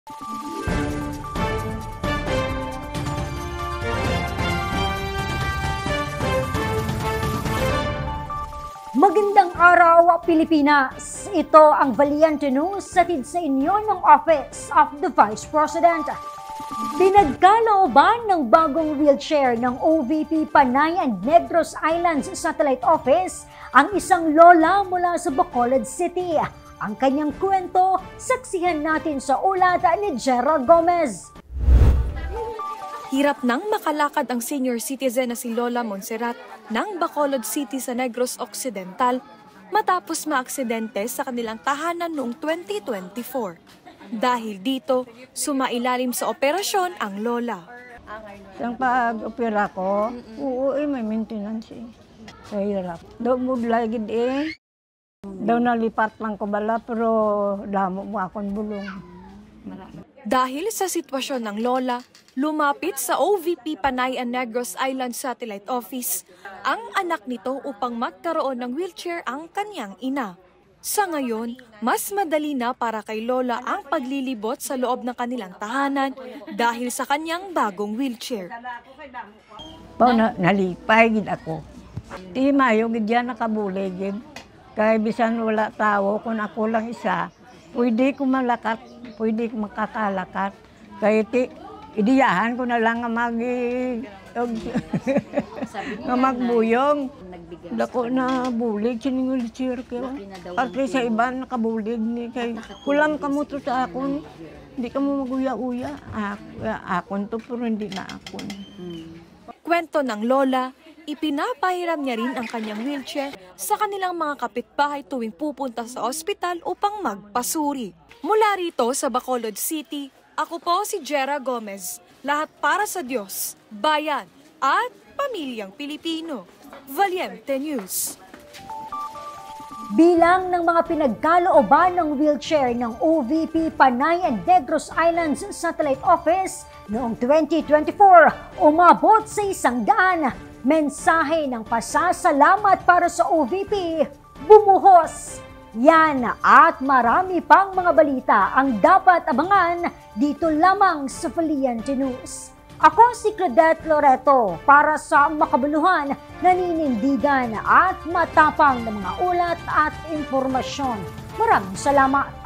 Magandang araw, Pilipinas! Ito ang Valiente News hatid sa inyo ng Office of the Vice President. Pinagkalooban ng bagong wheelchair ng OVP Panay and Negros Islands Satellite Office ang isang lola mula sa Bacolod City. Ang kanyang kwento, saksihan natin sa ulat ni Jera Gomez. Hirap nang makalakad ang senior citizen na si Lola Montserrat ng Bacolod City sa Negros Occidental matapos maaksidente sa kanilang tahanan noong 2024. Dahil dito, sumailalim sa operasyon ang Lola. Ang pag-opera ko, may maintenance eh. Kahirap. Daw mo lagid eh. Daw nalipat lang ko bala pero damo mo akong bulong. Dahil sa sitwasyon ng Lola, lumapit sa OVP Panay and Negros Island Satellite Office ang anak nito upang magkaroon ng wheelchair ang kanyang ina. Sa ngayon, mas madali na para kay Lola ang paglilibot sa loob ng kanilang tahanan dahil sa kanyang bagong wheelchair. Nalipay gid ako. Di mayo gid yan nakabuli gid. Kaya bisan wala tao, kung ako lang isa, pwede ko malakat, pwede ko makakalakat. Kaya idiyahan ko na lang nga magbuyong. Dako na bulig, sining wheelchair ko. At sa iba nakabulig ni kay kulam ka mo to sa akon. Hindi ka mo maguya-uya. Akon to pero hindi na akon. Kwento ng Lola, ipinapahiram niya rin ang kanyang wheelchair sa kanilang mga kapitbahay tuwing pupunta sa ospital upang magpasuri. Mula rito sa Bacolod City, ako po si Jera Gomez. Lahat para sa Diyos, bayan at pamilyang Pilipino. Valiente News. Bilang ng mga pinagkalooban ng wheelchair ng OVP Panay and Negros Islands Satellite Office noong 2024, umabot sa 100. Mensahe ng pasasalamat para sa OVP, bumuhos. Yan at marami pang mga balita ang dapat abangan dito lamang sa Valiente News. Ako si Claudette Loreto para sa makabuluhan, naninindigan at matapang na mga ulat at impormasyon. Maraming salamat!